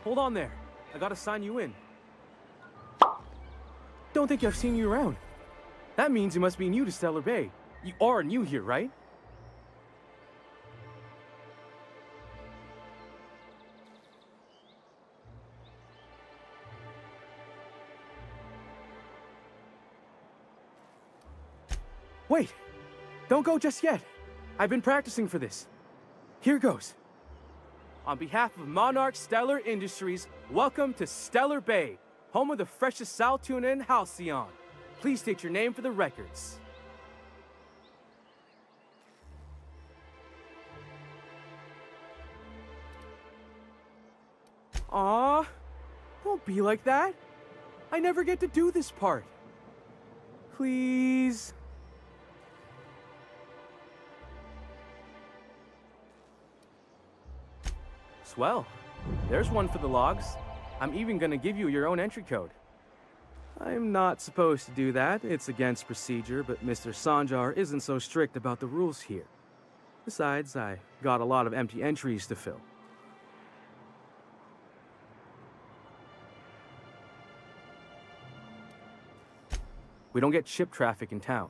hold on there. I gotta sign you in. Don't think I've seen you around. That means you must be new to Stellar Bay. You are new here, right? Wait! Don't go just yet. I've been practicing for this. Here goes. On behalf of Monarch Stellar Industries, welcome to Stellar Bay, home of the freshest sal tuna in Halcyon. Please state your name for the records. Aw, don't be like that. I never get to do this part. Please. Swell. There's one for the logs. I'm even gonna give you your own entry code. I'm not supposed to do that. It's against procedure, but Mr. Sanjar isn't so strict about the rules here. Besides, I got a lot of empty entries to fill. We don't get ship traffic in town.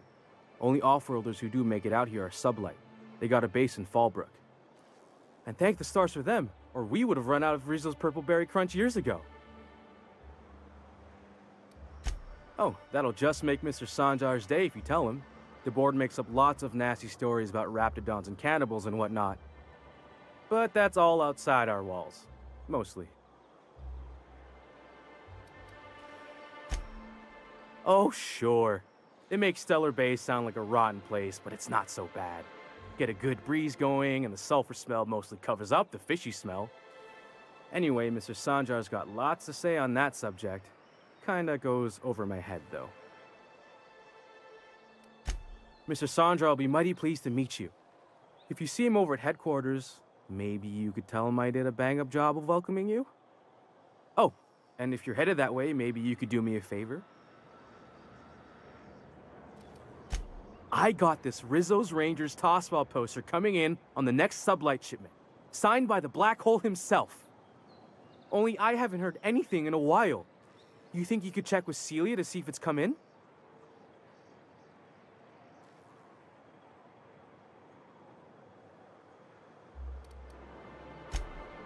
Only off-worlders who do make it out here are sublight. They got a base in Fallbrook. And thank the stars for them, or we would have run out of Rizzo's Purple Berry Crunch years ago. Oh, that'll just make Mr. Sanjar's day if you tell him. The board makes up lots of nasty stories about raptidons and cannibals and whatnot. But that's all outside our walls. Mostly. Oh, sure. It makes Stellar Bay sound like a rotten place, but it's not so bad. Get a good breeze going, and the sulfur smell mostly covers up the fishy smell. Anyway, Mr. Sanjar's got lots to say on that subject. Kinda goes over my head, though. Mr. Sanjar will be mighty pleased to meet you. If you see him over at headquarters, maybe you could tell him I did a bang-up job of welcoming you? Oh, and if you're headed that way, maybe you could do me a favor? I got this Rizzo's Rangers Tossball poster coming in on the next sublight shipment, signed by the Black Hole himself. Only I haven't heard anything in a while. You think you could check with Celia to see if it's come in?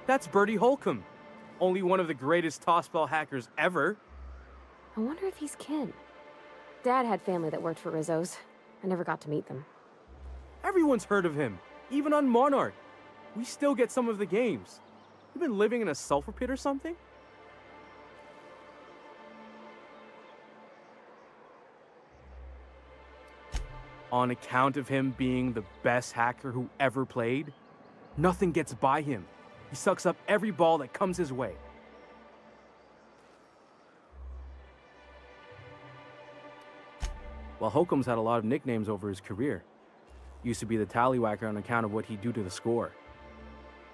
That's Bertie Holcomb, only one of the greatest tossball hackers ever. I wonder if he's kin. Dad had family that worked for Rizzo's. I never got to meet them. Everyone's heard of him, even on Monarch. We still get some of the games. You been living in a sulfur pit or something? On account of him being the best hacker who ever played, nothing gets by him. He sucks up every ball that comes his way. While Holcomb's had a lot of nicknames over his career. Used to be the Tallywhacker on account of what he'd do to the score.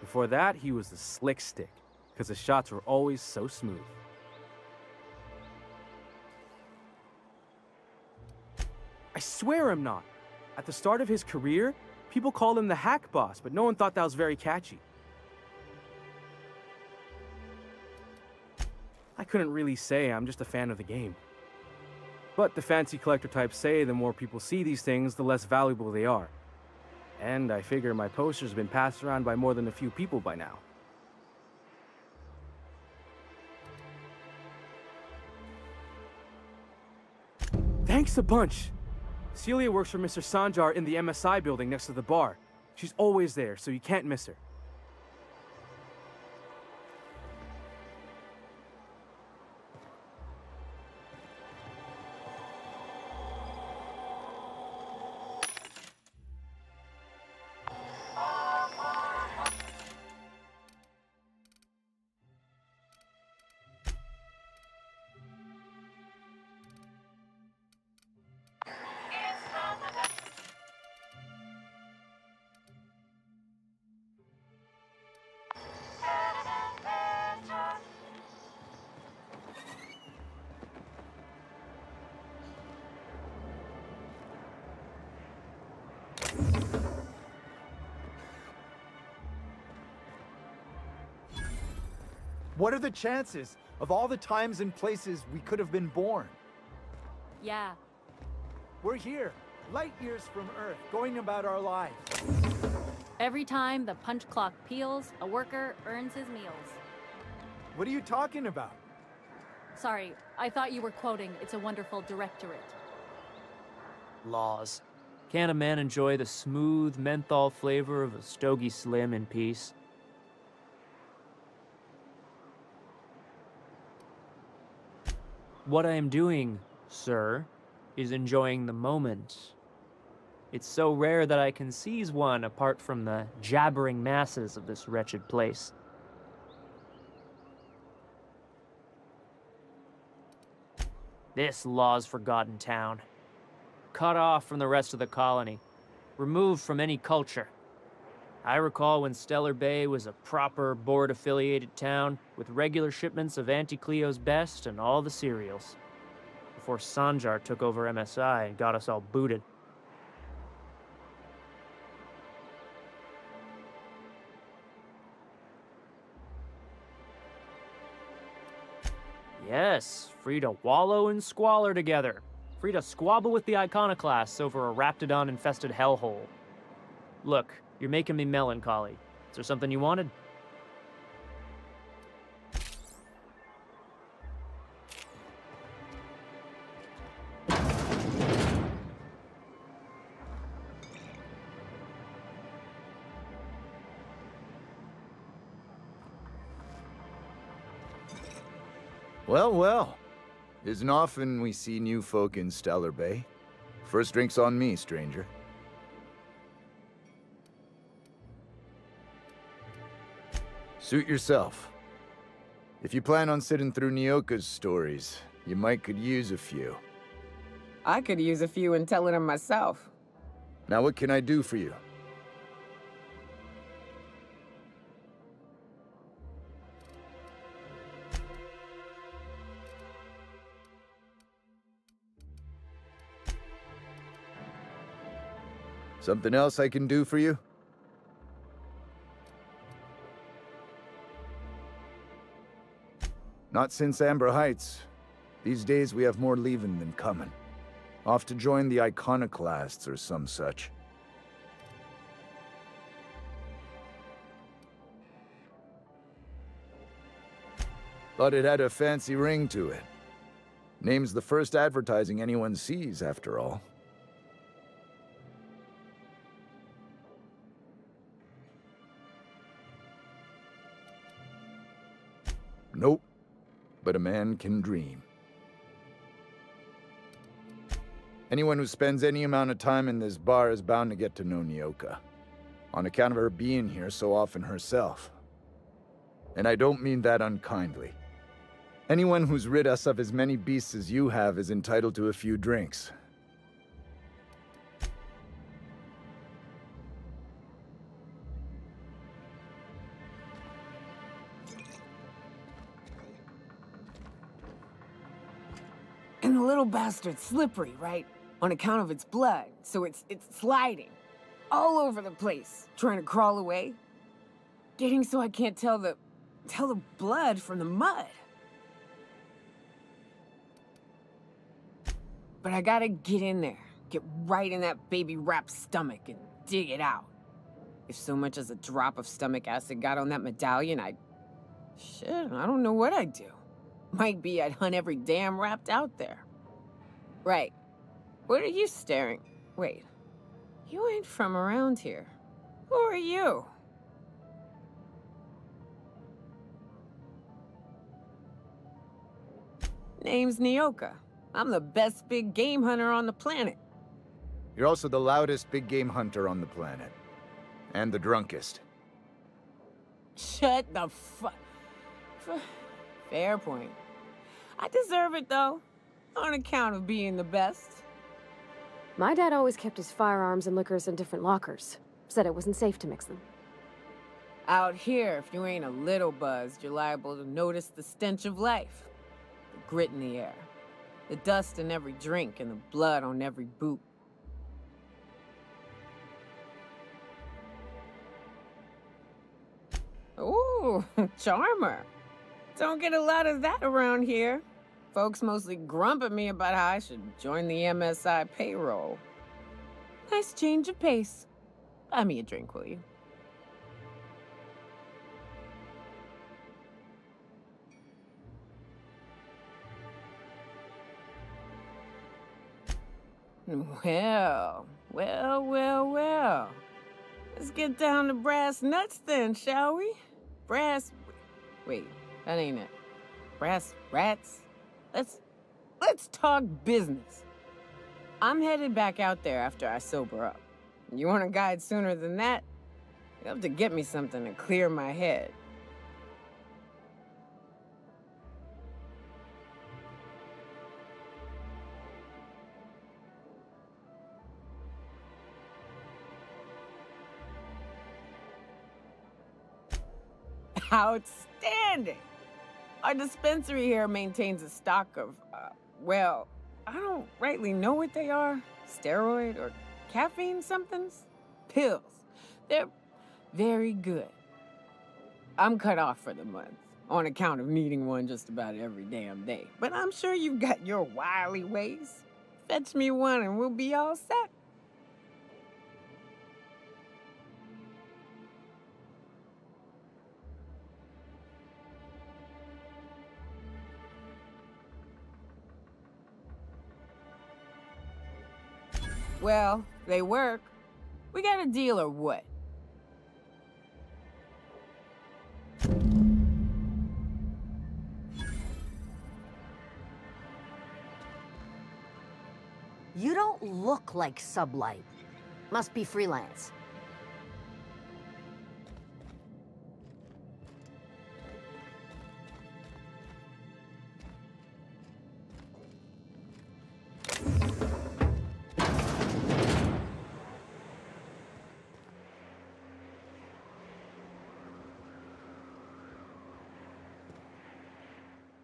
Before that, he was the Slick Stick, because his shots were always so smooth. I swear I'm not. At the start of his career, people called him the Hack Boss, but no one thought that was very catchy. I couldn't really say, I'm just a fan of the game. But the fancy collector types say the more people see these things, the less valuable they are. And I figure my poster's been passed around by more than a few people by now. Thanks a bunch. Celia works for Mr. Sanjar in the MSI building next to the bar. She's always there, so you can't miss her. What are the chances of all the times and places we could have been born? Yeah. We're here, light years from Earth, going about our lives. Every time the punch clock peals, a worker earns his meals. What are you talking about? Sorry, I thought you were quoting It's a Wonderful Directorate. Laws. Can't a man enjoy the smooth menthol flavor of a Stogie Slim in peace? What I am doing, sir, is enjoying the moment. It's so rare that I can seize one apart from the jabbering masses of this wretched place. This Law's forgotten town. Cut off from the rest of the colony. Removed from any culture. I recall when Stellar Bay was a proper board-affiliated town with regular shipments of Auntie Cleo's best and all the cereals. Before Sanjar took over MSI and got us all booted. Yes, free to wallow in squalor together. Free to squabble with the iconoclasts over a raptidon-infested hellhole. Look, you're making me melancholy. Is there something you wanted? Well, well. Isn't often we see new folk in Stellar Bay. First drink's on me, stranger. Suit yourself. If you plan on sitting through Nyoka's stories, you might could use a few. I could use a few and telling them myself. Now what can I do for you? Something else I can do for you? Not since Amber Heights. These days we have more leaving than coming. Off to join the iconoclasts or some such. Thought it had a fancy ring to it. Name's the first advertising anyone sees, after all. Nope, but a man can dream. Anyone who spends any amount of time in this bar is bound to get to know Nyoka, on account of her being here so often herself. And I don't mean that unkindly. Anyone who's rid us of as many beasts as you have is entitled to a few drinks. And the little bastard's slippery, right? On account of its blood, so it's sliding. All over the place, trying to crawl away. Getting so I can't tell the blood from the mud. But I gotta get in there, get right in that baby rap's stomach and dig it out. If so much as a drop of stomach acid got on that medallion, shit, I don't know what I'd do. Might be I'd hunt every damn rapt out there. Right. What are you staring? Wait. You ain't from around here. Who are you? Name's Nyoka. I'm the best big game hunter on the planet. You're also the loudest big game hunter on the planet. And the drunkest. Shut the fuck. Fair point. I deserve it, though, on account of being the best. My dad always kept his firearms and liquors in different lockers. Said it wasn't safe to mix them. Out here, if you ain't a little buzzed, you're liable to notice the stench of life. The grit in the air. The dust in every drink and the blood on every boot. Ooh, charmer. Don't get a lot of that around here. Folks mostly grump at me about how I should join the MSI payroll. Nice change of pace. Buy me a drink, will you? Well. Let's get down to brass nuts then, shall we? Wait, that ain't it. Brass rats? Let's talk business. I'm headed back out there after I sober up. You want a guide sooner than that? You'll have to get me something to clear my head. Outstanding! Our dispensary here maintains a stock of, well, I don't rightly know what they are. Steroid or caffeine somethings? Pills. They're very good. I'm cut off for the month, on account of needing one just about every damn day. But I'm sure you've got your wily ways. Fetch me one and we'll be all set. Well, they work. We got a deal or what? You don't look like Sublight. Must be freelance.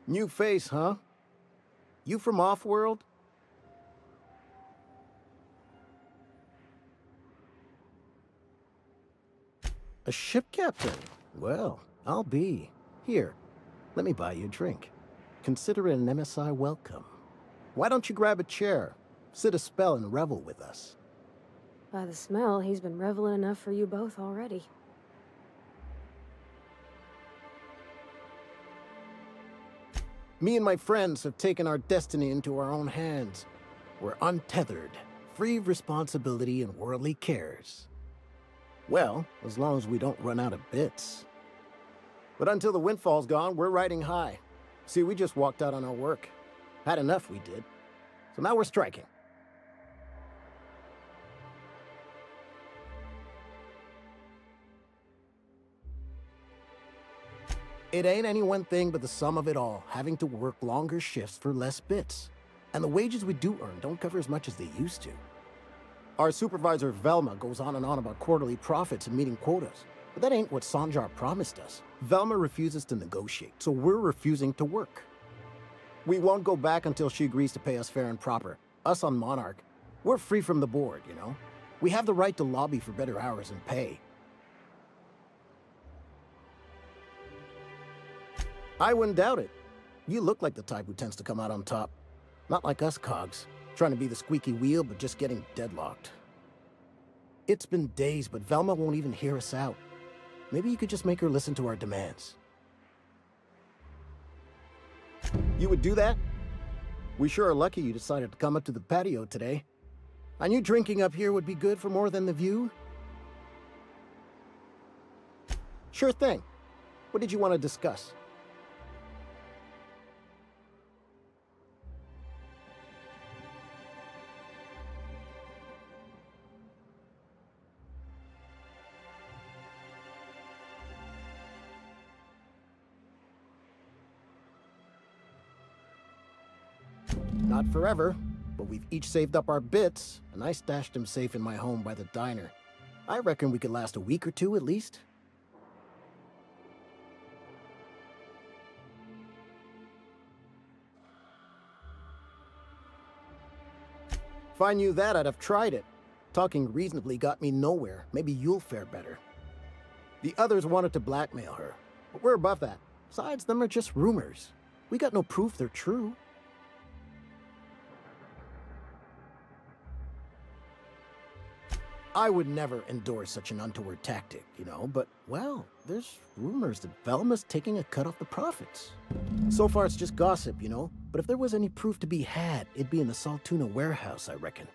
New face, huh? You from off-world? A ship captain? Well, I'll be. Here, let me buy you a drink. Consider it an MSI welcome. Why don't you grab a chair, sit a spell and revel with us? By the smell, he's been reveling enough for you both already. Me and my friends have taken our destiny into our own hands. We're untethered, free of responsibility and worldly cares. Well, as long as we don't run out of bits. But until the windfall's gone, we're riding high. See, we just walked out on our work. Had enough, we did. So now we're striking. It ain't any one thing but the sum of it all, having to work longer shifts for less bits. And the wages we do earn don't cover as much as they used to. Our supervisor, Velma, goes on and on about quarterly profits and meeting quotas. But that ain't what Sanjar promised us. Velma refuses to negotiate, so we're refusing to work. We won't go back until she agrees to pay us fair and proper. Us on Monarch, we're free from the board, you know? We have the right to lobby for better hours and pay. I wouldn't doubt it. You look like the type who tends to come out on top. Not like us cogs, trying to be the squeaky wheel but just getting deadlocked. It's been days, but Velma won't even hear us out. Maybe you could just make her listen to our demands. You would do that? We sure are lucky you decided to come up to the patio today. I knew drinking up here would be good for more than the view. Sure thing. What did you want to discuss? Not forever, but we've each saved up our bits, and I stashed them safe in my home by the diner. I reckon we could last a week or two at least. If I knew that, I'd have tried it. Talking reasonably got me nowhere. Maybe you'll fare better. The others wanted to blackmail her, but we're above that. Besides, them are just rumors. We got no proof they're true. I would never endorse such an untoward tactic, you know, but, well, there's rumors that Velma's taking a cut off the profits. So far, it's just gossip, you know, but if there was any proof to be had, it'd be in the Saltuna warehouse, I reckon.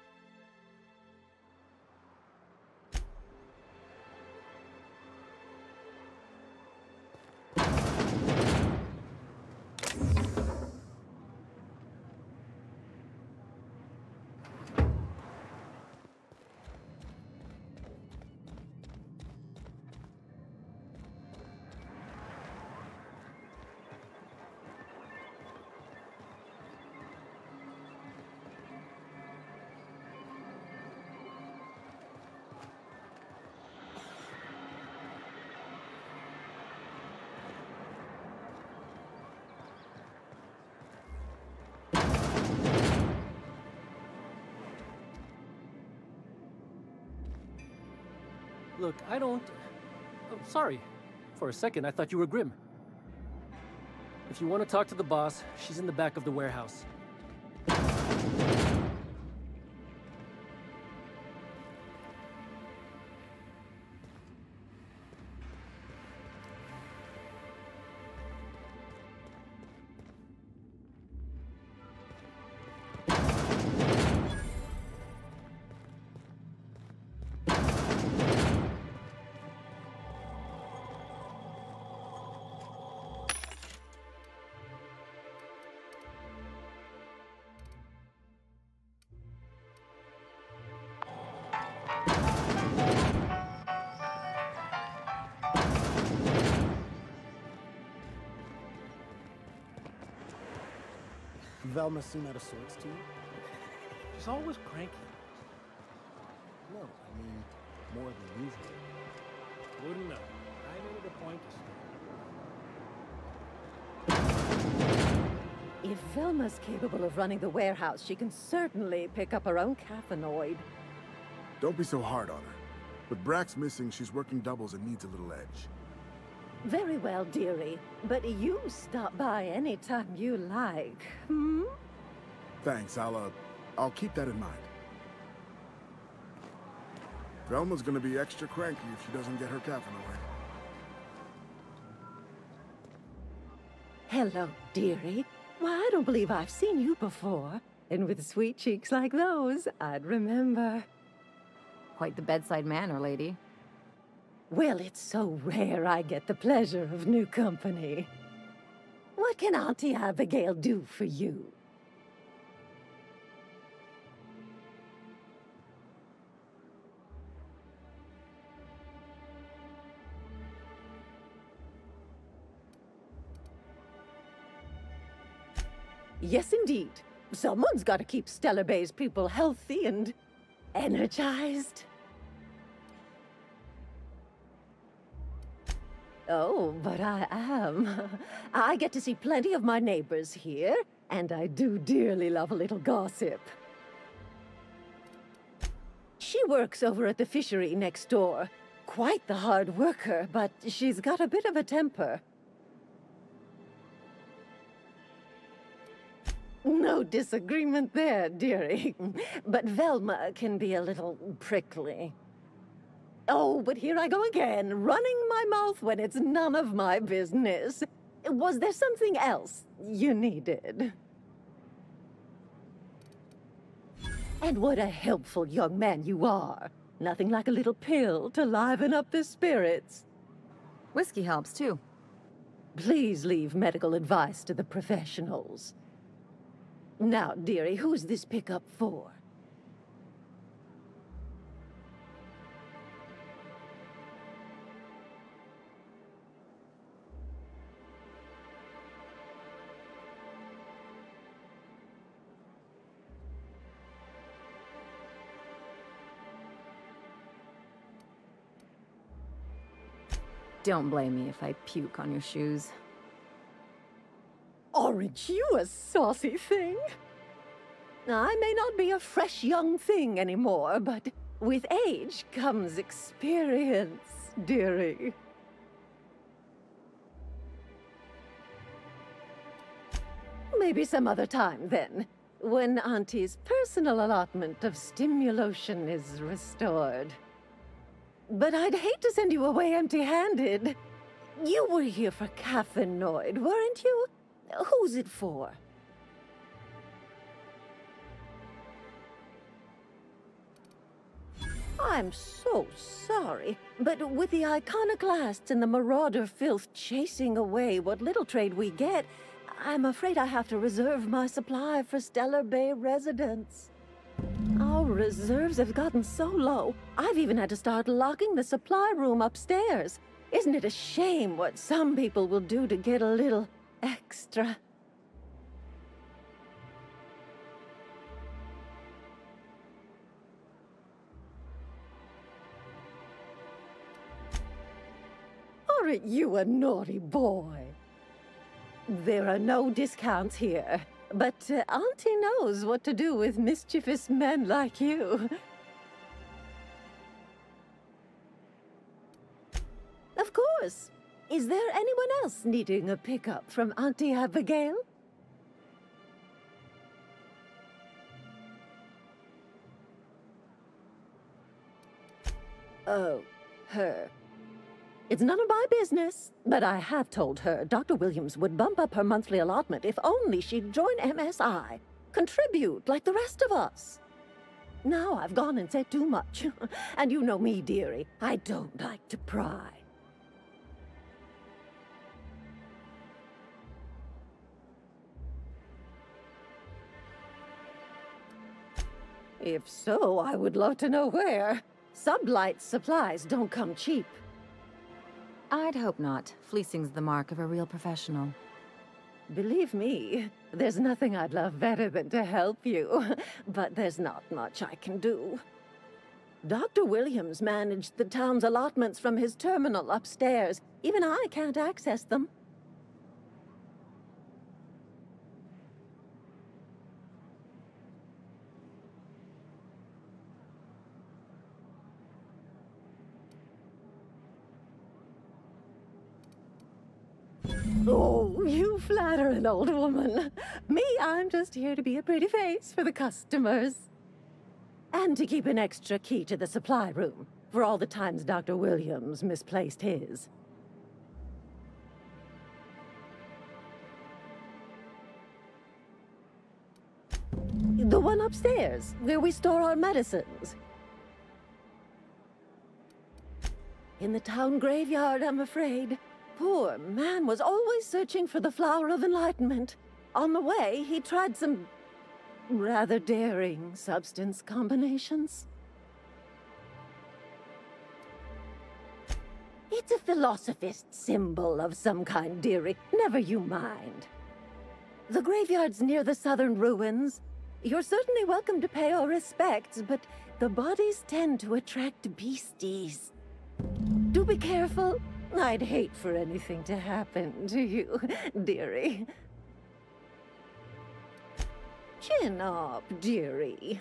Look, I don't... Oh, sorry. For a second, I thought you were Grim. If you want to talk to the boss, she's in the back of the warehouse. Velma seem out of sorts to you? She's always cranky. No, I mean, more than usual. Wouldn't know. I know the point is... If Velma's capable of running the warehouse, she can certainly pick up her own caffeinoid. Don't be so hard on her. With Brax missing, she's working doubles and needs a little edge. Very well, dearie. But you stop by any time you like, hmm? Thanks, I'll keep that in mind. Velma's gonna be extra cranky if she doesn't get her caffeinoid. Hello, dearie. Why, I don't believe I've seen you before. And with sweet cheeks like those, I'd remember. Quite the bedside manner, lady. Well, it's so rare I get the pleasure of new company. What can Auntie Abigail do for you? Yes, indeed. Someone's got to keep Stellar Bay's people healthy and energized. Oh, but I am. I get to see plenty of my neighbors here, and I do dearly love a little gossip. She works over at the fishery next door. Quite the hard worker, but she's got a bit of a temper. No disagreement there, dearie. But Velma can be a little prickly. Oh, but here I go again, running my mouth when it's none of my business. Was there something else you needed? And what a helpful young man you are. Nothing like a little pill to liven up the spirits. Whiskey helps, too. Please leave medical advice to the professionals. Now, dearie, who's this pickup for? Don't blame me if I puke on your shoes. Aren't you a saucy thing? I may not be a fresh young thing anymore, but with age comes experience, dearie. maybe some other time then, when Auntie's personal allotment of stimulation is restored. But I'd hate to send you away empty-handed. You were here for caffeinoid, weren't you? Who's it for? I'm so sorry, but with the iconoclasts and the marauder filth chasing away what little trade we get, I'm afraid I have to reserve my supply for Stellar Bay residents. Our reserves have gotten so low, I've even had to start locking the supply room upstairs. Isn't it a shame what some people will do to get a little extra? Aren't you a naughty boy? There are no discounts here, but Auntie knows what to do with mischievous men like you. Of course. Is there anyone else needing a pickup from Auntie Abigail? Oh, her. It's none of my business, but I have told her Dr. Williams would bump up her monthly allotment if only she'd join MSI. Contribute like the rest of us. Now I've gone and said too much. And you know me, dearie. I don't like to pry. If so, I would love to know where. Sublight supplies don't come cheap. I'd hope not. Fleecing's the mark of a real professional. Believe me, there's nothing I'd love better than to help you. But there's not much I can do. Dr. Williams managed the town's allotments from his terminal upstairs. Even I can't access them. Oh, you flatter an old woman. Me, I'm just here to be a pretty face for the customers. And to keep an extra key to the supply room, for all the times Dr. Williams misplaced his. The one upstairs, where we store our medicines. In the town graveyard, I'm afraid. Poor man was always searching for the flower of enlightenment. On the way, he tried some rather daring substance combinations. It's a philosophist symbol of some kind, dearie. Never you mind. The graveyard's near the southern ruins. You're certainly welcome to pay our respects, but the bodies tend to attract beasties. Do be careful. I'd hate for anything to happen to you, dearie. Chin up, dearie.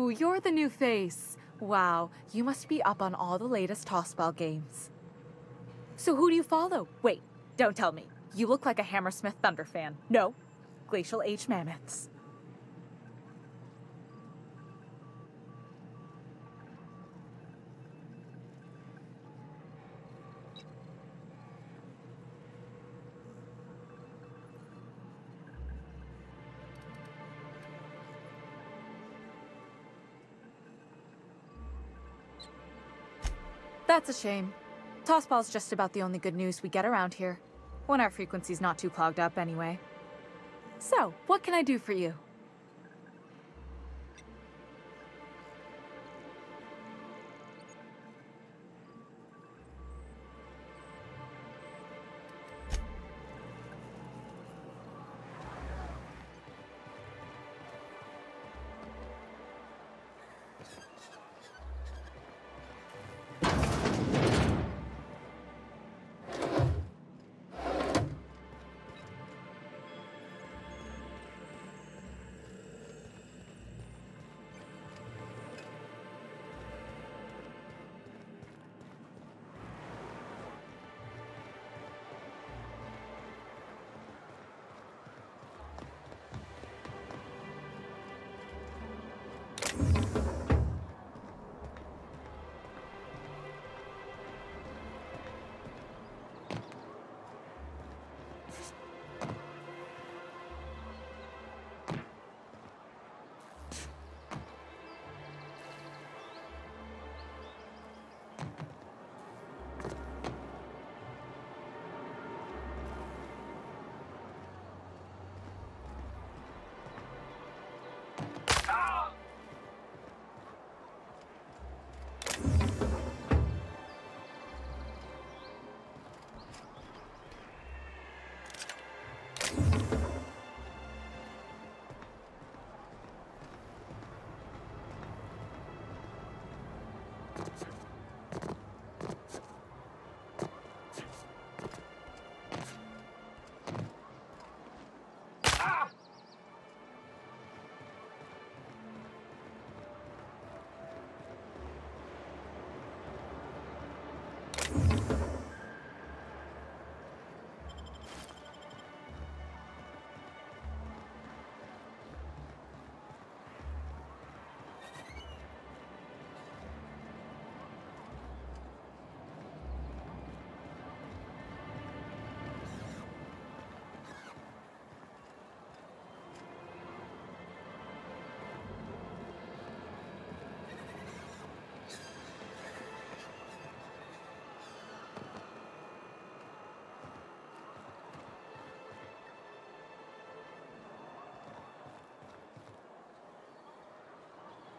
Oh, you're the new face. Wow, you must be up on all the latest tossball games. So who do you follow? Wait, don't tell me. You look like a Hammersmith Thunder fan. No, Glacial Age Mammoths. That's a shame. Tossball's just about the only good news we get around here, when our frequency's not too clogged up anyway. So, what can I do for you?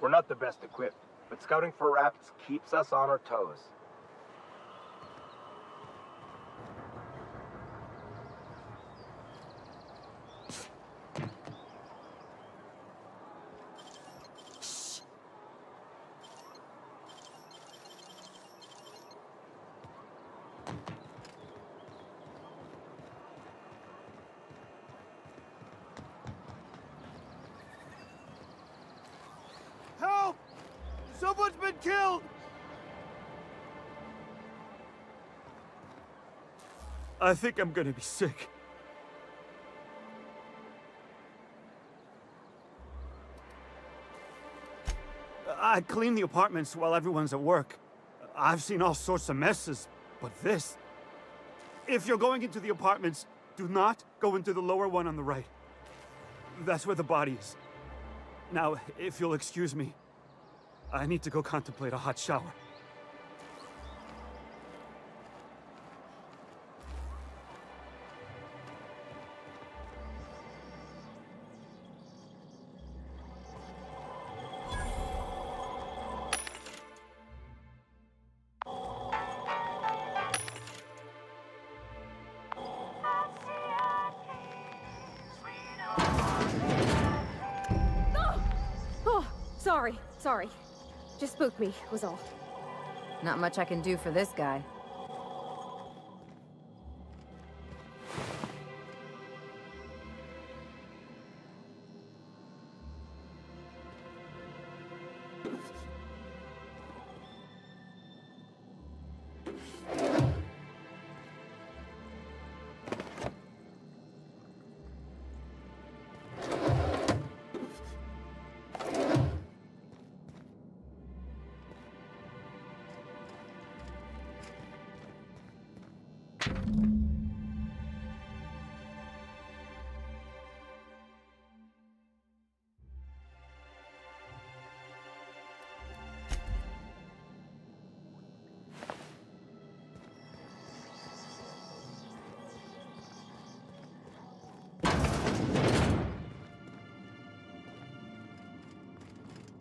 We're not the best equipped, but scouting for rafts keeps us on our toes. Help! Someone's been killed! I think I'm gonna be sick. I clean the apartments while everyone's at work. I've seen all sorts of messes, but this... If you're going into the apartments, do not go into the lower one on the right. That's where the body is. Now, if you'll excuse me, I need to go contemplate a hot shower. Sorry. Just spooked me, was all. Not much I can do for this guy.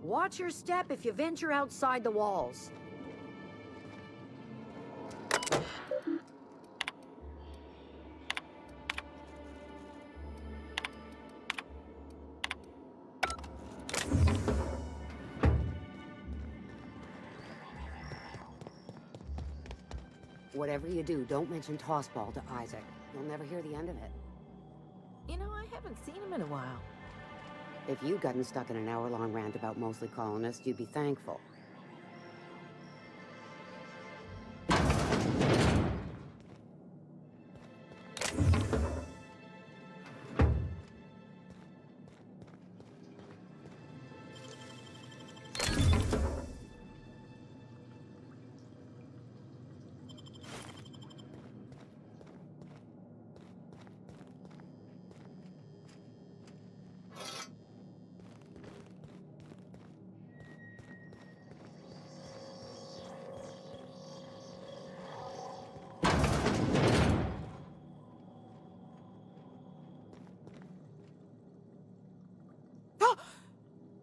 Watch your step if you venture outside the walls. Whatever you do, don't mention Tossball to Isaac. You'll never hear the end of it. You know, I haven't seen him in a while. If you'd gotten stuck in an hour-long rant about mostly colonists, you'd be thankful.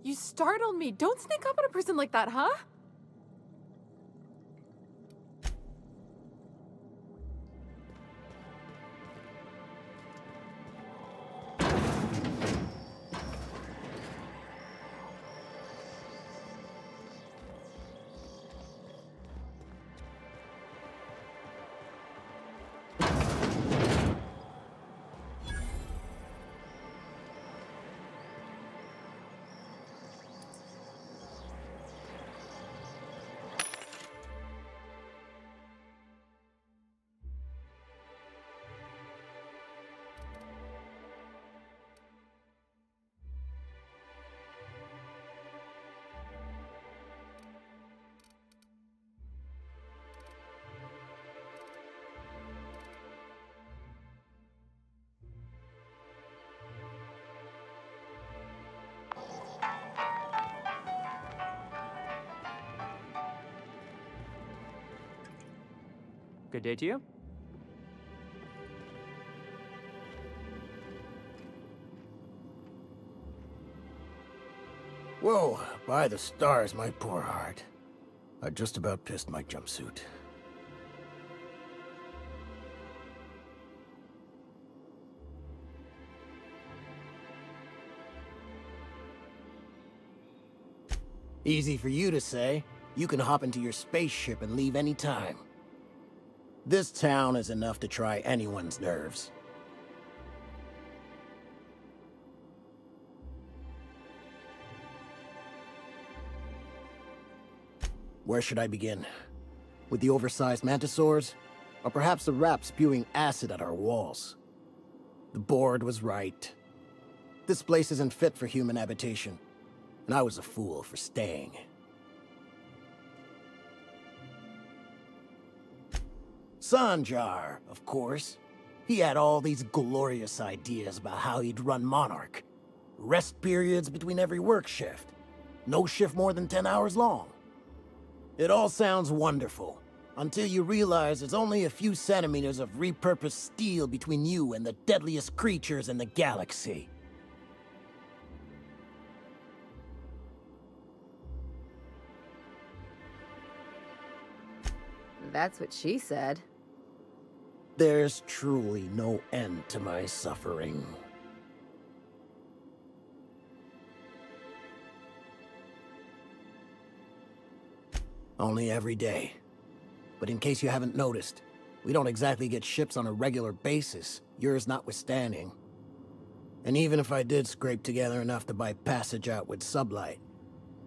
You startled me. Don't sneak up on a person like that, huh? Good day to you. Whoa, by the stars, my poor heart. I just about pissed my jumpsuit. Easy for you to say. You can hop into your spaceship and leave any time. This town is enough to try anyone's nerves. Where should I begin? With the oversized mantisaurs? Or perhaps the rap spewing acid at our walls? The board was right. This place isn't fit for human habitation, and I was a fool for staying. Sanjar, of course. He had all these glorious ideas about how he'd run Monarch. Rest periods between every work shift. No shift more than 10 hours long. It all sounds wonderful, until you realize there's only a few centimeters of repurposed steel between you and the deadliest creatures in the galaxy. That's what she said. There's truly no end to my suffering. Only every day. But in case you haven't noticed, we don't exactly get ships on a regular basis, yours notwithstanding. And even if I did scrape together enough to buy passage out with sublight,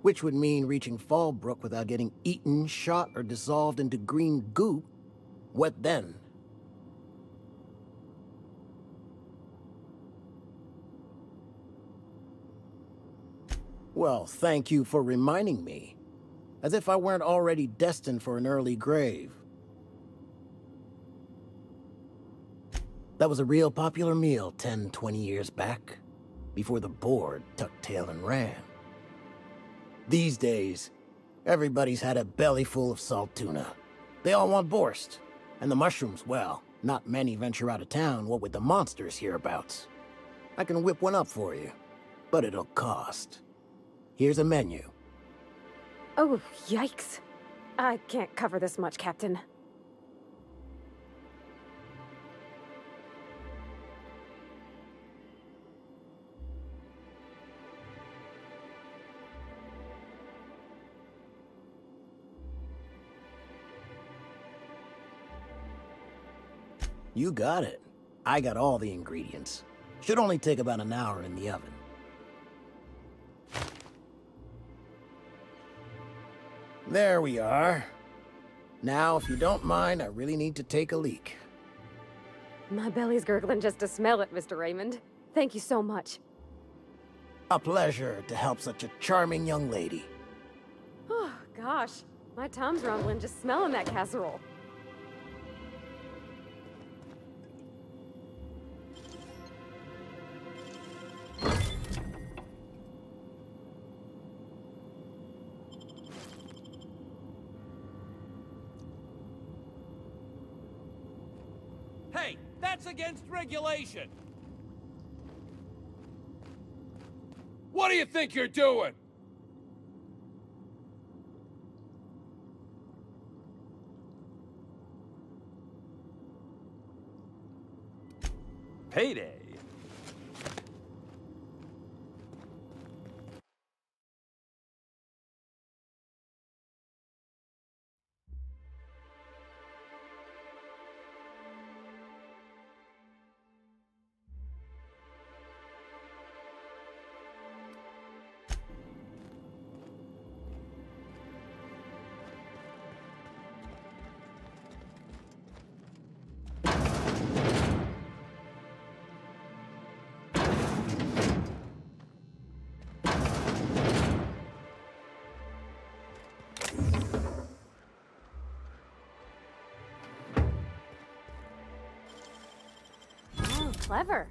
which would mean reaching Fallbrook without getting eaten, shot, or dissolved into green goop, what then? Well, thank you for reminding me. As if I weren't already destined for an early grave. That was a real popular meal 10, 20 years back, before the board tucked tail and ran. These days, everybody's had a belly full of salt tuna. They all want borscht. And the mushrooms, well, not many venture out of town, what with the monsters hereabouts. I can whip one up for you, but it'll cost. Here's a menu. Oh, yikes. I can't cover this much, Captain. You got it. I got all the ingredients. Should only take about an hour in the oven. There we are. Now, if you don't mind, I really need to take a leak. My belly's gurgling just to smell it, Mr. Raymond. Thank you so much. A pleasure to help such a charming young lady. Oh, gosh. My tum's rumbling just smelling that casserole. Hey, that's against regulation! What do you think you're doing? Payday. Oh, clever.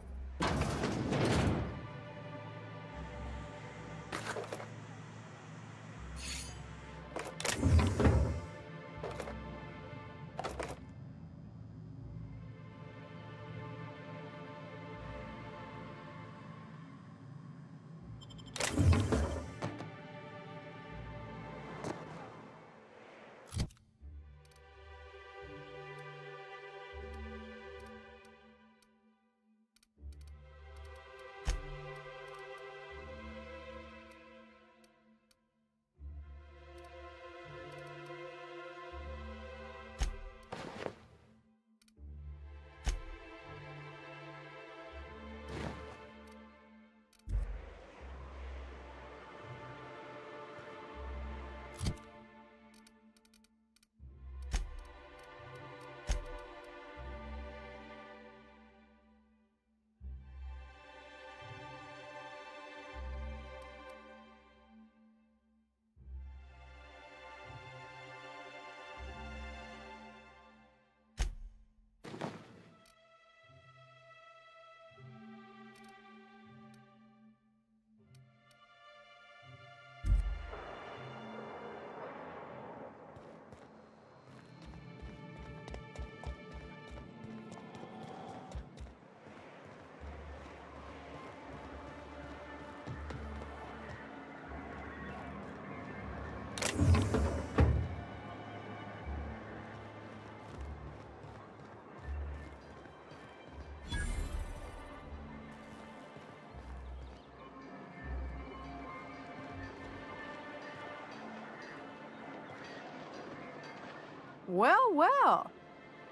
Well, well.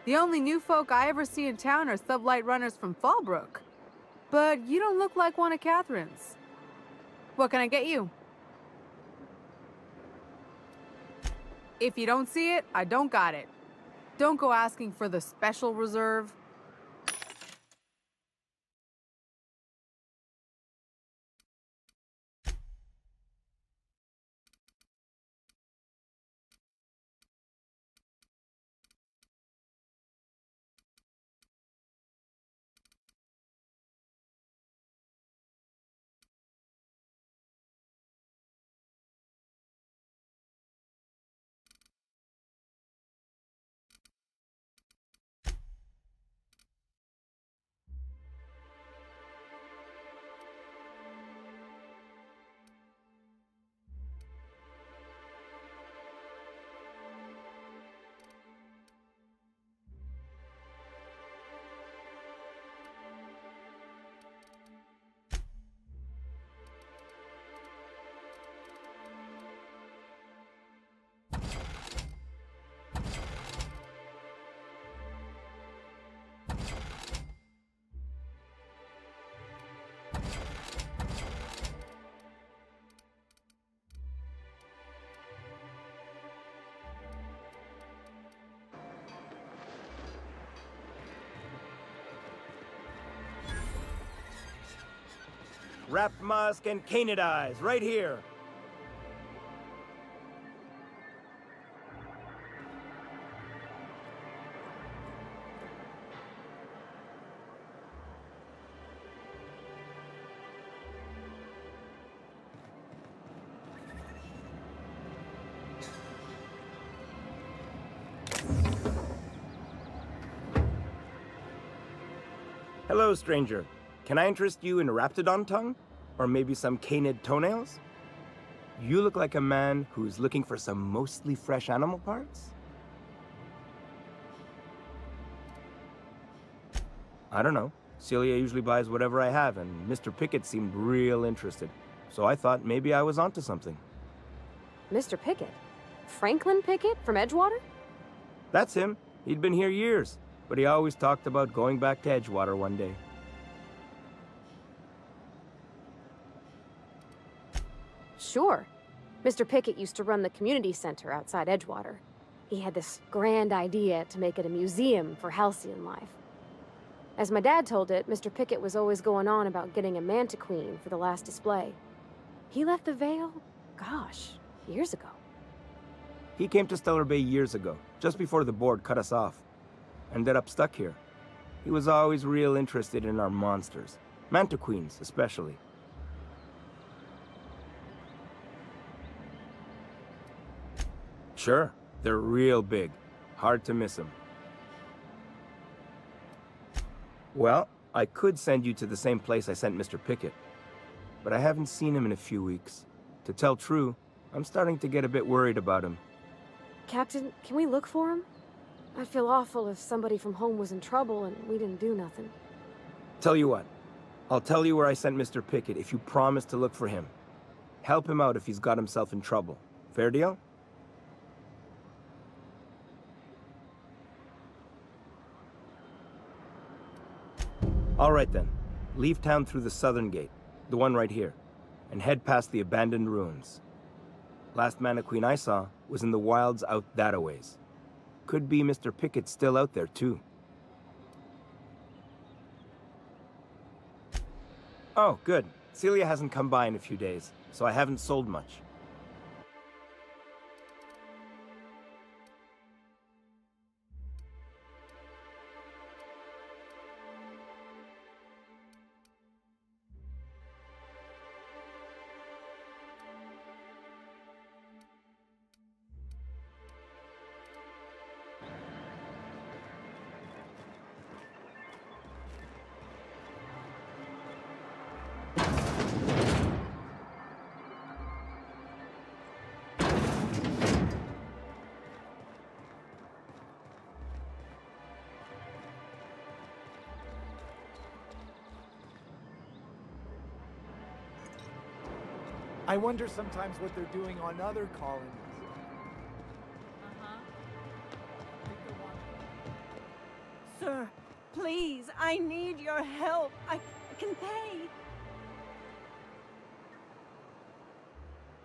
The only new folk I ever see in town are sublight runners from Fallbrook. But you don't look like one of Catherine's. What can I get you? If you don't see it, I don't got it. Don't go asking for the special reserve. wrapped musk, and canid eyes, right here. Hello, stranger. Can I interest you in raptidon tongue? Or maybe some canid toenails? You look like a man who's looking for some mostly fresh animal parts? I don't know. Celia usually buys whatever I have, and Mr. Pickett seemed real interested. So I thought maybe I was onto something. Mr. Pickett? Franklin Pickett from Edgewater? That's him. He'd been here years, but he always talked about going back to Edgewater one day. Sure. Mr. Pickett used to run the community center outside Edgewater. He had this grand idea to make it a museum for Halcyon life. As my dad told it, Mr. Pickett was always going on about getting a manta queen for the last display. He left the Vale, gosh, years ago. He came to Stellar Bay years ago, just before the board cut us off. Ended up stuck here. He was always real interested in our monsters. Manta queens, especially. Sure, they're real big. Hard to miss them. Well, I could send you to the same place I sent Mr. Pickett. But I haven't seen him in a few weeks. To tell true, I'm starting to get a bit worried about him. Captain, can we look for him? I'd feel awful if somebody from home was in trouble and we didn't do nothing. Tell you what, I'll tell you where I sent Mr. Pickett if you promise to look for him. Help him out if he's got himself in trouble. Fair deal? All right then. Leave town through the southern gate, the one right here, and head past the abandoned ruins. Last Mana Queen I saw was in the wilds out that-a-ways. Could be Mr. Pickett still out there, too. Oh, good. Celia hasn't come by in a few days, so I haven't sold much. I wonder sometimes what they're doing on other colonies. Sir, please, I need your help. I can pay.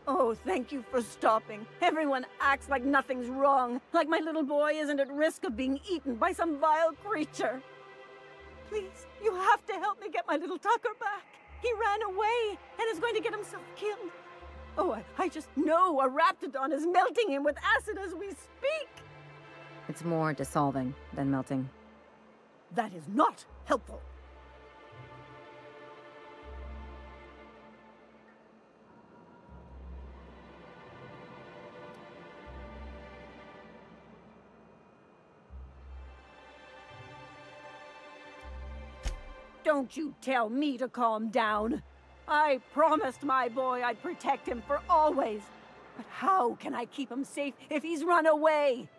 Oh, thank you for stopping. Everyone acts like nothing's wrong, like my little boy isn't at risk of being eaten by some vile creature. Please, you have to help me get my little Tucker back. He ran away and is going to get himself killed. Oh, I just know a raptidon is melting him with acid as we speak. It's more dissolving than melting. That is not helpful. Don't you tell me to calm down. I promised my boy I'd protect him for always. But how can I keep him safe if he's run away?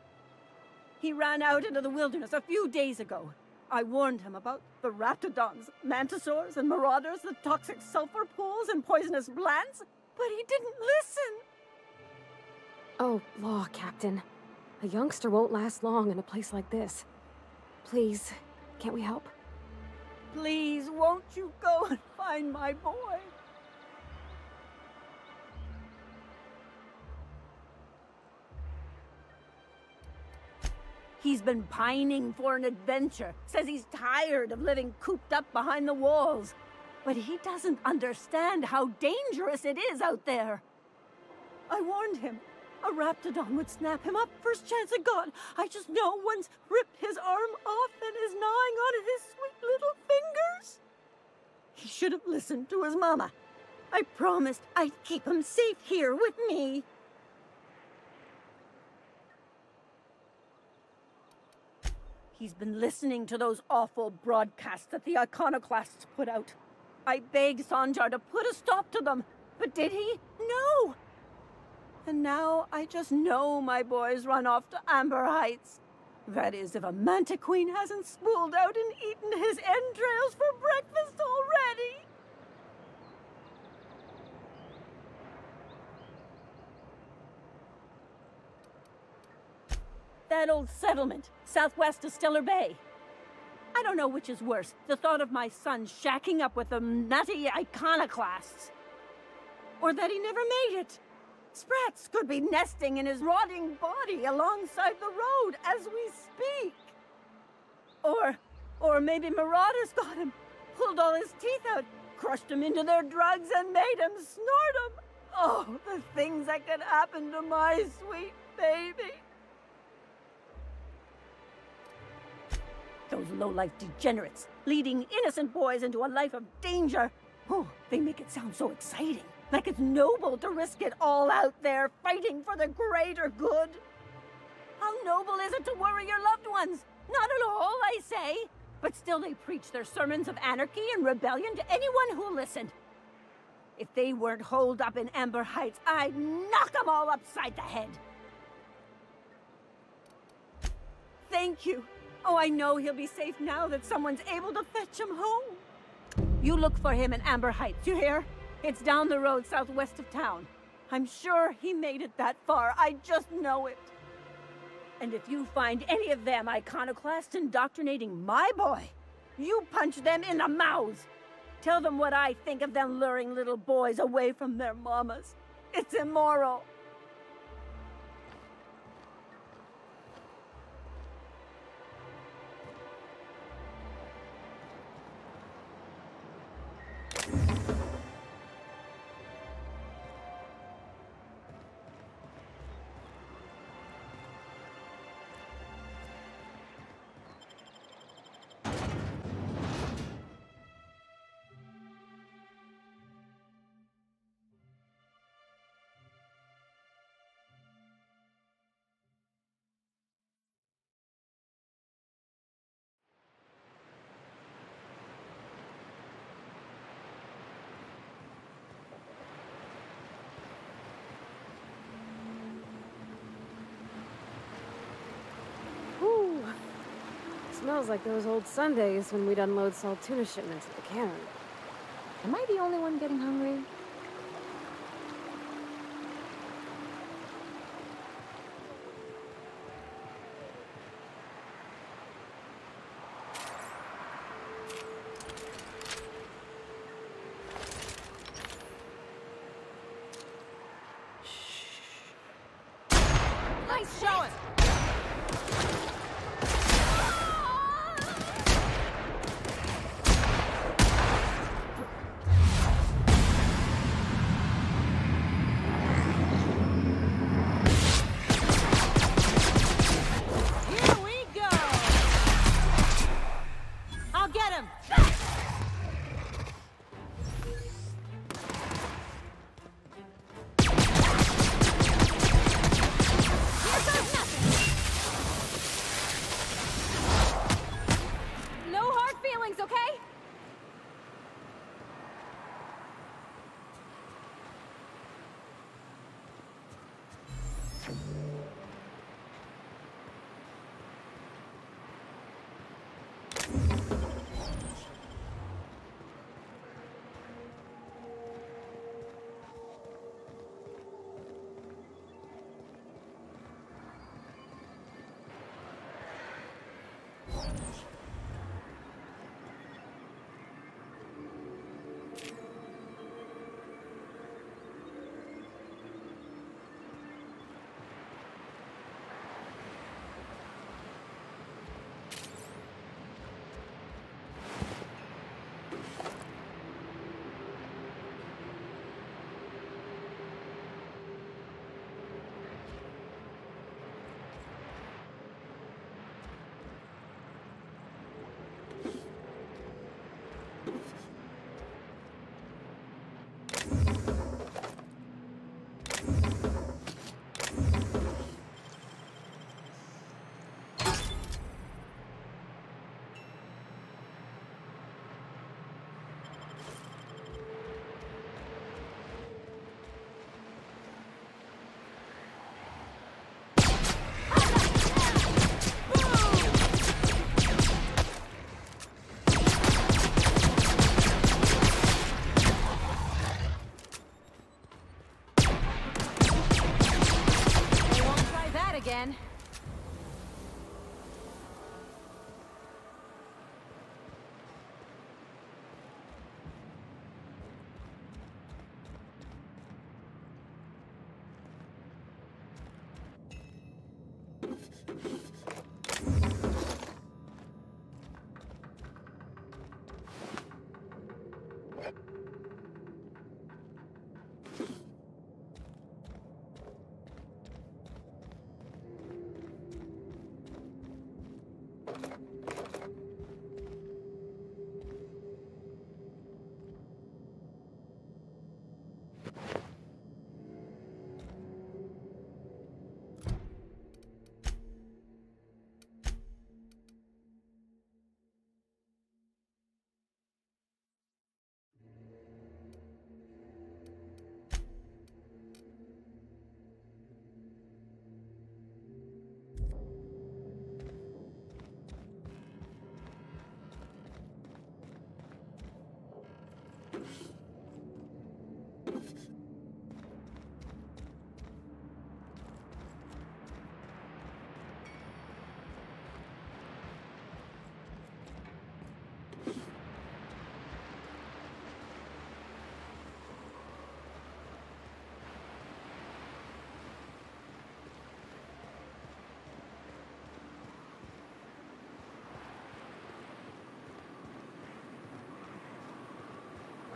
He ran out into the wilderness a few days ago. I warned him about the raptidons, mantisaurs, and marauders, the toxic sulfur pools, and poisonous plants, but he didn't listen. Oh, law, Captain. A youngster won't last long in a place like this. Please, can't we help? Please, won't you go and find my boy? He's been pining for an adventure. Says he's tired of living cooped up behind the walls. But he doesn't understand how dangerous it is out there. I warned him. A raptidon would snap him up first chance it got. I just know one's ripped his arm off and is gnawing on his sweet little fingers. He should have listened to his mama. I promised I'd keep him safe here with me. He's been listening to those awful broadcasts that the iconoclasts put out. I begged Sanjar to put a stop to them, but did he? No! And now I just know my boy's run off to Amber Heights. That is, if a manta queen hasn't spooled out and eaten his entrails for breakfast already. That old settlement, southwest of Stellar Bay. I don't know which is worse, the thought of my son shacking up with them nutty iconoclasts, or that he never made it. Sprats could be nesting in his rotting body alongside the road as we speak. Or maybe Marauders got him, pulled all his teeth out, crushed him into their drugs and made him snort them. Oh, the things that could happen to my sweet baby. Those low-life degenerates, leading innocent boys into a life of danger. Oh, they make it sound so exciting. Like it's noble to risk it all out there, fighting for the greater good. How noble is it to worry your loved ones? Not at all, I say. But still they preach their sermons of anarchy and rebellion to anyone who listened. If they weren't holed up in Amber Heights, I'd knock them all upside the head. Thank you. Oh, I know he'll be safe now that someone's able to fetch him home. You look for him in Amber Heights, you hear? It's down the road southwest of town. I'm sure he made it that far. I just know it. And if you find any of them iconoclasts indoctrinating my boy, you punch them in the mouths. Tell them what I think of them luring little boys away from their mamas. It's immoral. Smells like those old Sundays when we'd unload salt tuna shipments at the cannery. Am I the only one getting hungry? Nice showing!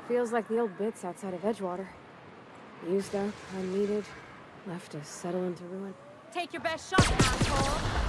Feels like the old bits outside of Edgewater. Used up, unneeded, left to settle into ruin. Take your best shot, asshole!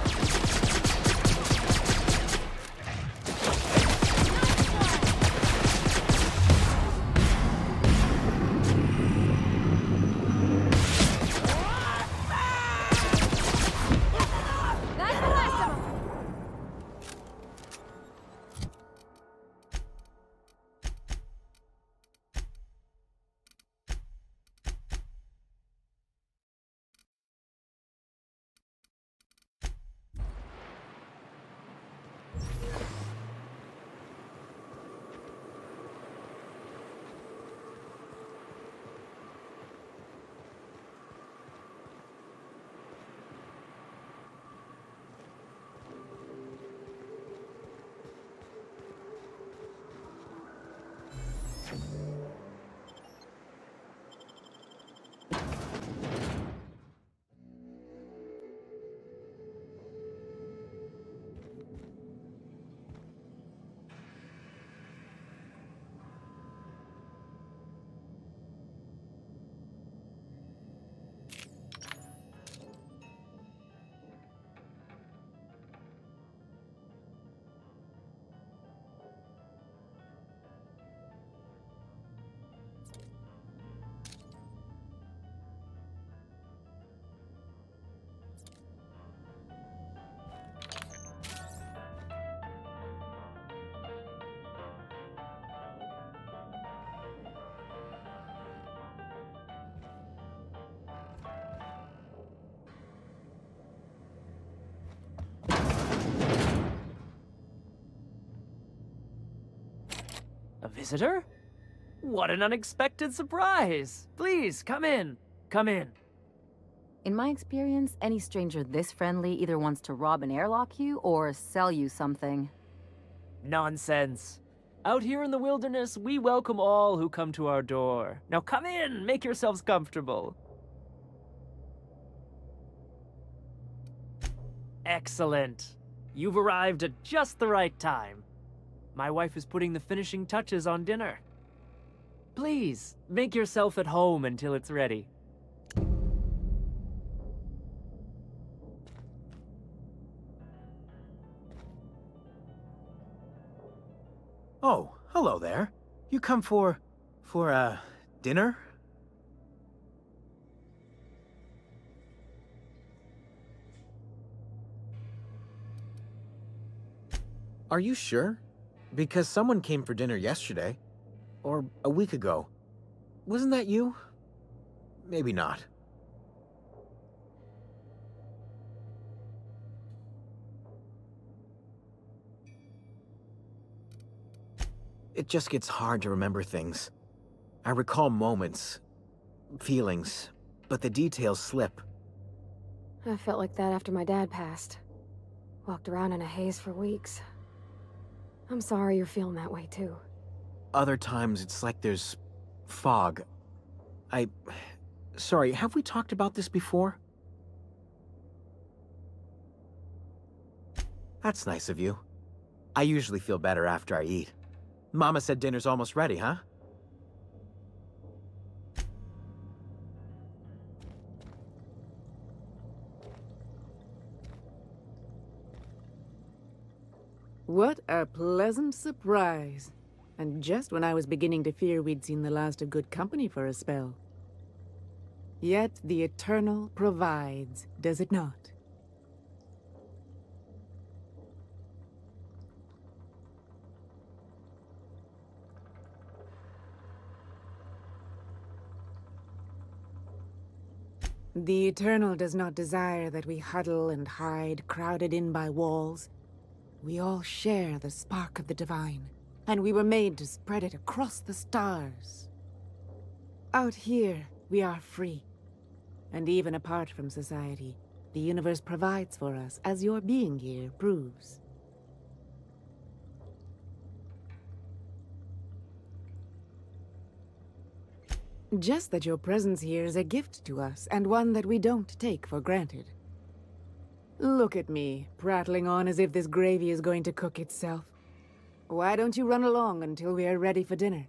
A visitor? What an unexpected surprise! Please, come in. Come in. In my experience, any stranger this friendly either wants to rob and airlock you or sell you something. Nonsense. Out here in the wilderness, we welcome all who come to our door. Now come in, make yourselves comfortable. Excellent. You've arrived at just the right time. My wife is putting the finishing touches on dinner. Please, make yourself at home until it's ready. Oh, hello there. You come for dinner? Are you sure? Because someone came for dinner yesterday. Or a week ago. Wasn't that you? Maybe not. It just gets hard to remember things. I recall moments, feelings, but the details slip. I felt like that after my dad passed. Walked around in a haze for weeks. I'm sorry you're feeling that way too. Other times it's like there's fog. Sorry, have we talked about this before? That's nice of you. I usually feel better after I eat. Mama said dinner's almost ready, huh? What a pleasant surprise. And just when I was beginning to fear we'd seen the last of good company for a spell. Yet the Eternal provides, does it not? The Eternal does not desire that we huddle and hide, crowded in by walls. We all share the spark of the divine, and we were made to spread it across the stars. Out here, we are free. And even apart from society, the universe provides for us, as your being here proves. Just that your presence here is a gift to us, and one that we don't take for granted. Look at me, prattling on as if this gravy is going to cook itself. Why don't you run along until we are ready for dinner?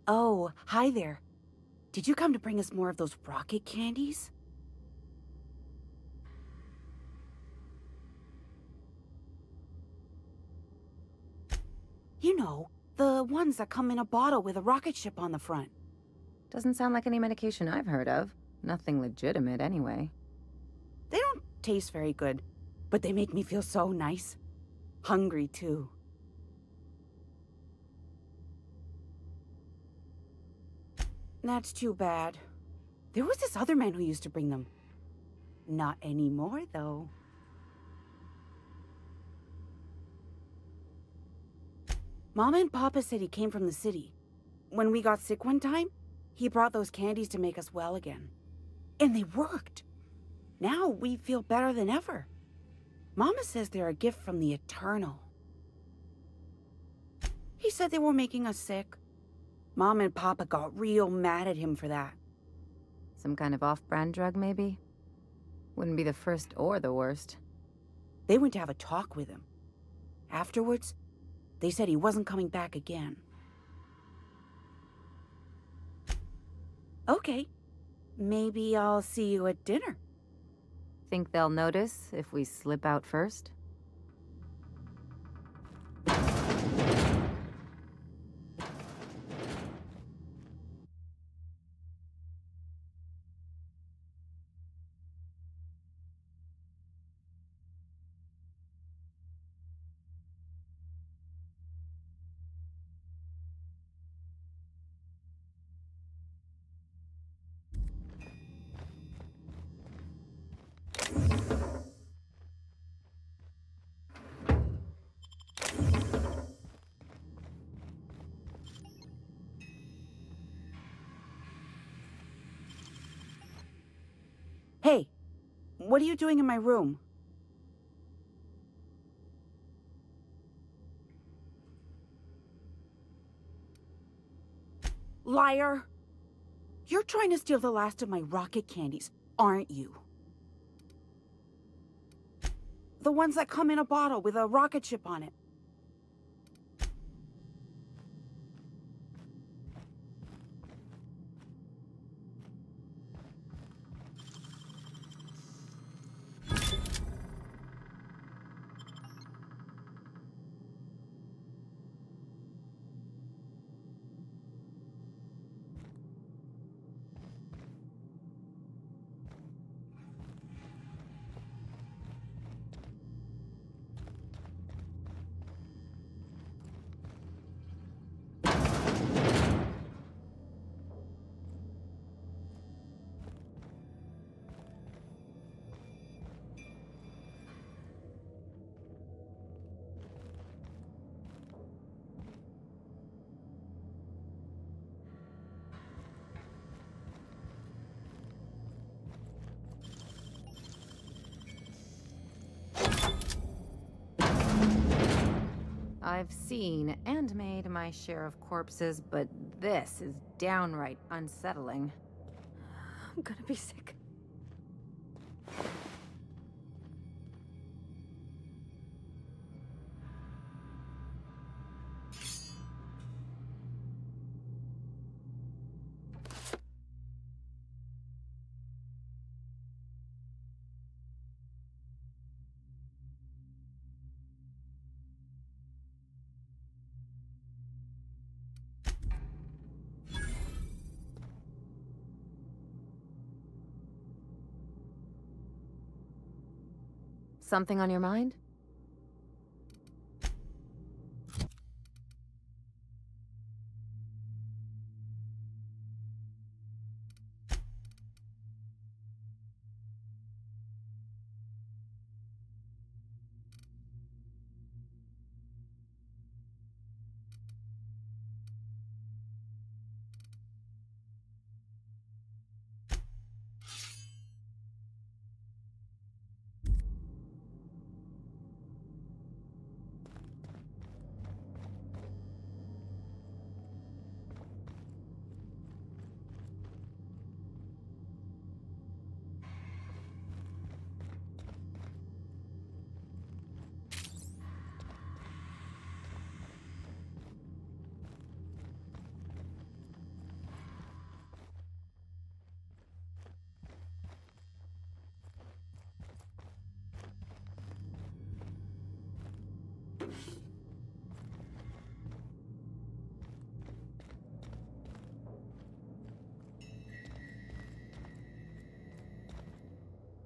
Oh, hi there. Did you come to bring us more of those rocket candies? You know, the ones that come in a bottle with a rocket ship on the front. Doesn't sound like any medication I've heard of. Nothing legitimate, anyway. They don't taste very good, but they make me feel so nice. Hungry, too. That's too bad. There was this other man who used to bring them. Not anymore, though. Mama and Papa said he came from the city. When we got sick one time, he brought those candies to make us well again. And they worked. Now we feel better than ever. Mama says they're a gift from the Eternal. He said they were making us sick. Mom and Papa got real mad at him for that. Some kind of off-brand drug, maybe? Wouldn't be the first or the worst. They went to have a talk with him. Afterwards, they said he wasn't coming back again. Okay. Maybe I'll see you at dinner. Think they'll notice if we slip out first? Hey, what are you doing in my room? Liar! You're trying to steal the last of my rocket candies, aren't you? The ones that come in a bottle with a rocket ship on it. I've seen and made my share of corpses, but this is downright unsettling. I'm gonna be sick. Something on your mind?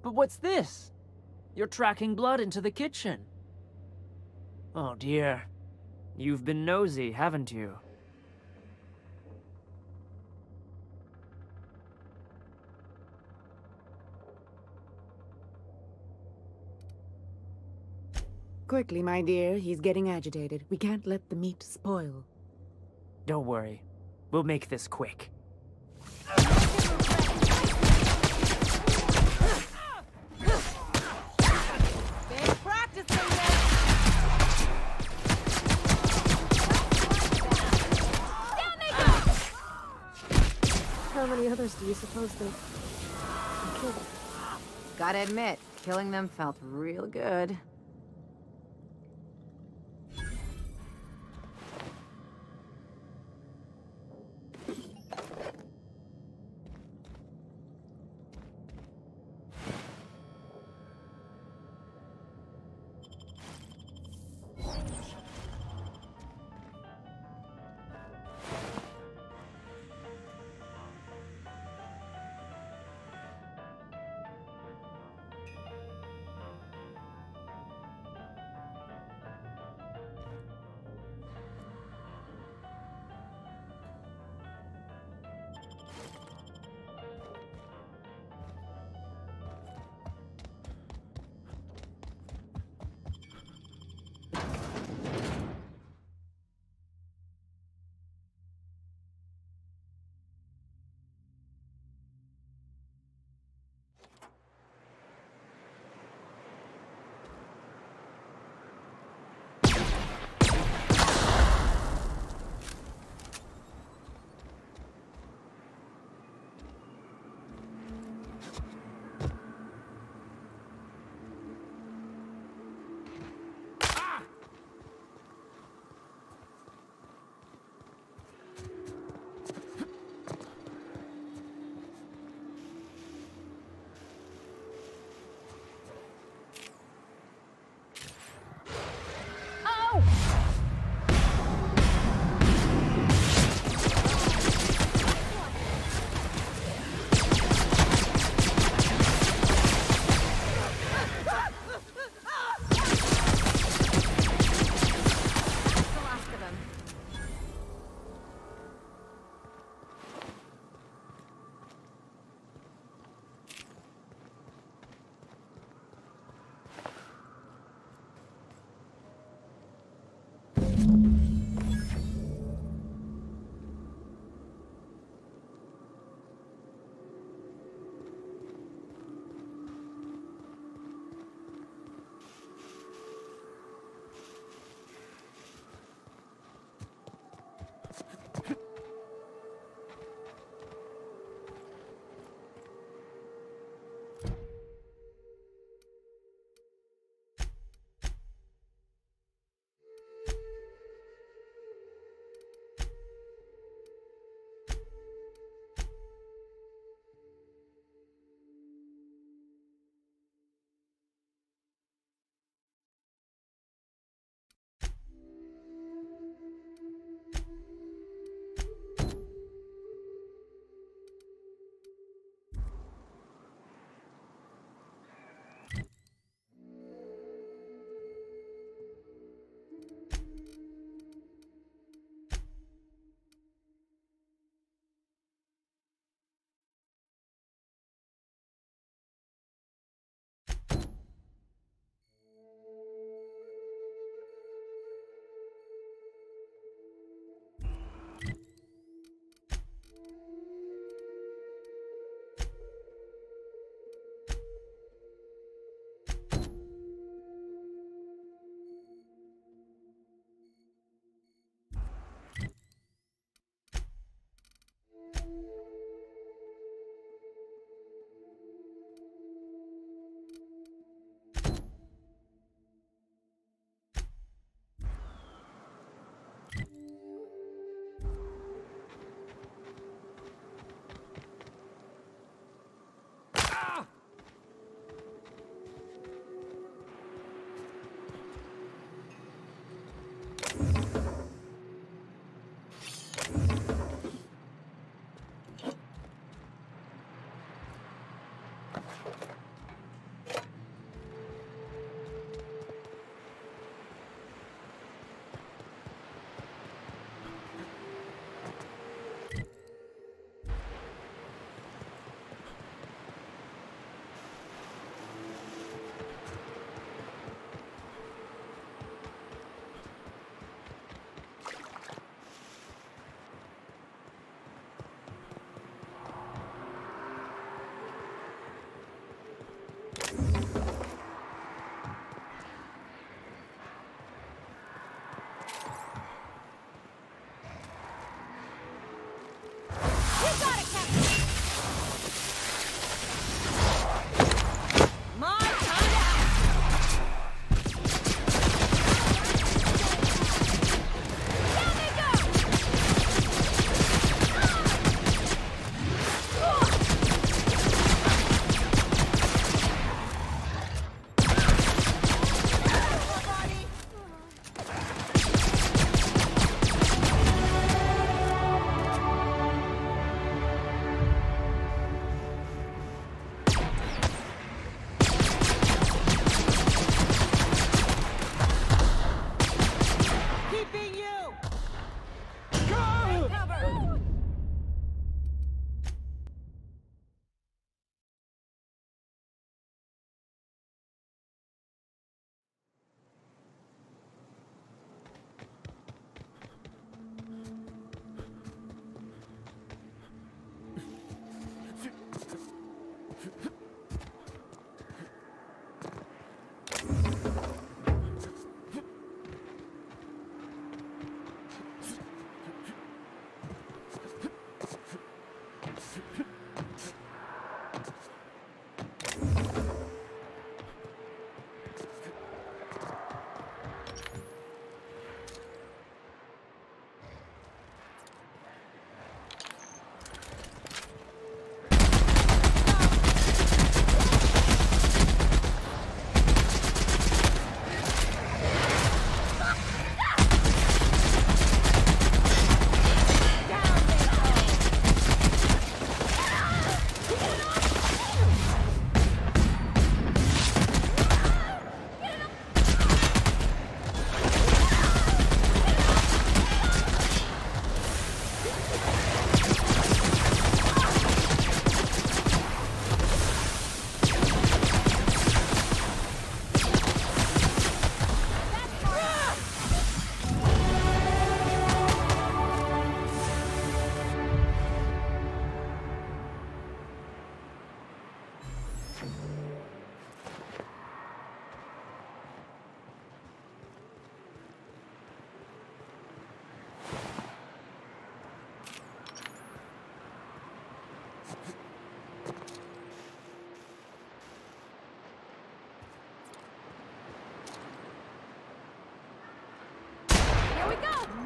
But what's this? You're tracking blood into the kitchen. Oh dear. You've been nosy, haven't you? Quickly, my dear. He's getting agitated. We can't let the meat spoil. Don't worry. We'll make this quick. How many others do you suppose they killed? Gotta admit, killing them felt real good.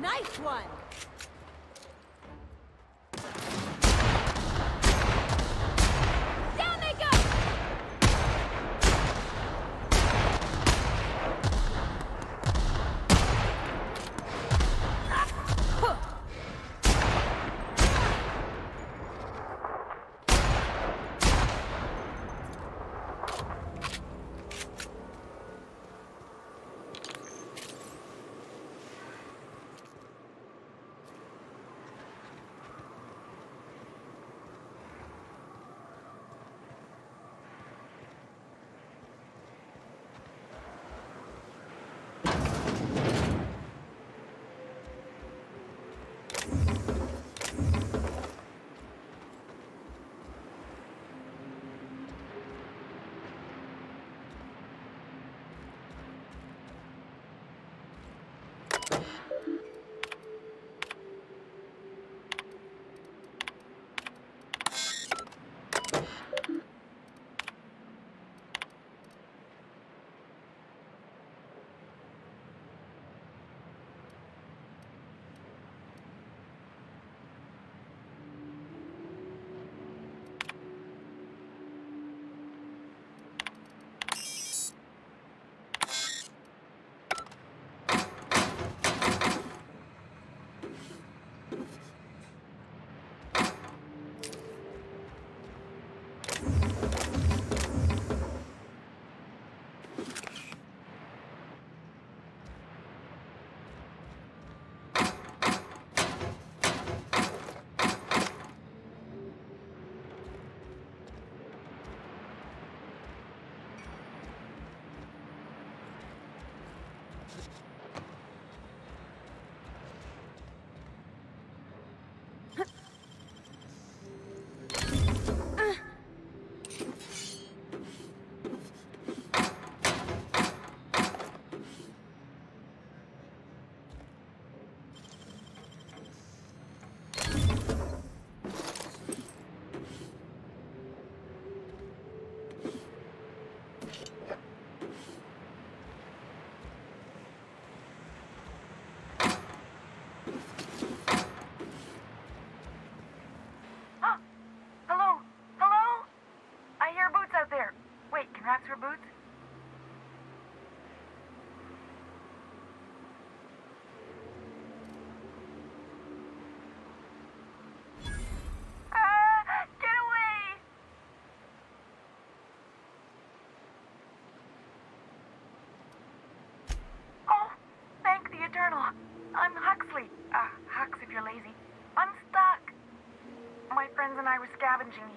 Nice one! Down they go!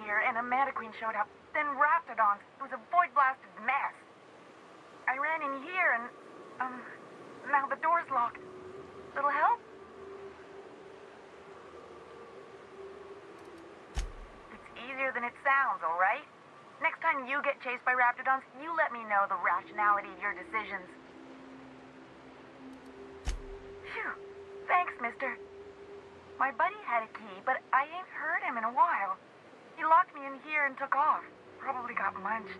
Here, and a Mantiqueen showed up, then Raptidons. It was a void-blasted mess. I ran in here and, now the door's locked. Little help? It's easier than it sounds, all right? Next time you get chased by Raptidons, you let me know the rationality of your decisions. Phew. Thanks, mister. My buddy had a key, but I ain't heard him in a while. He locked me in here and took off. Probably got munched.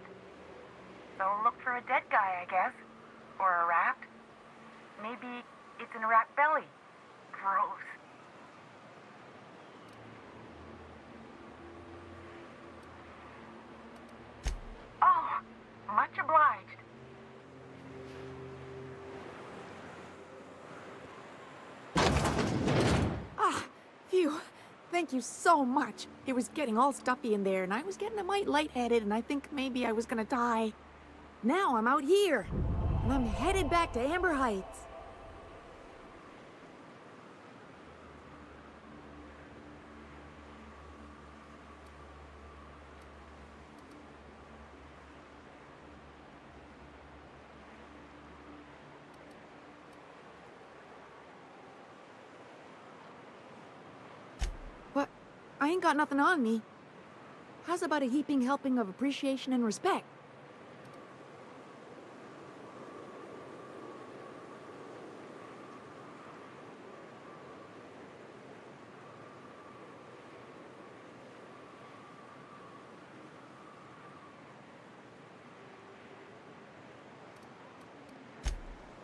So look for a dead guy, I guess. Or a rat. Maybe it's in a rat belly. Gross. Oh, much obliged. Ah, phew. Thank you so much. It was getting all stuffy in there, and I was getting a mite lightheaded, and I think maybe I was gonna die. Now I'm out here, and I'm headed back to Amber Heights. I ain't got nothing on me. How's about a heaping helping of appreciation and respect?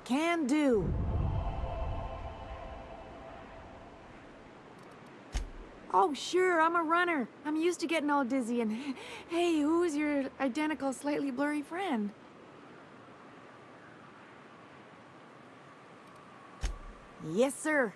Can do. Oh, sure, I'm a runner. I'm used to getting all dizzy and... Hey, who's your identical, slightly blurry friend? Yes, sir.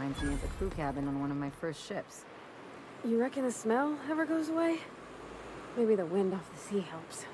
reminds me of the crew cabin on one of my first ships. You reckon the smell ever goes away? Maybe the wind off the sea helps.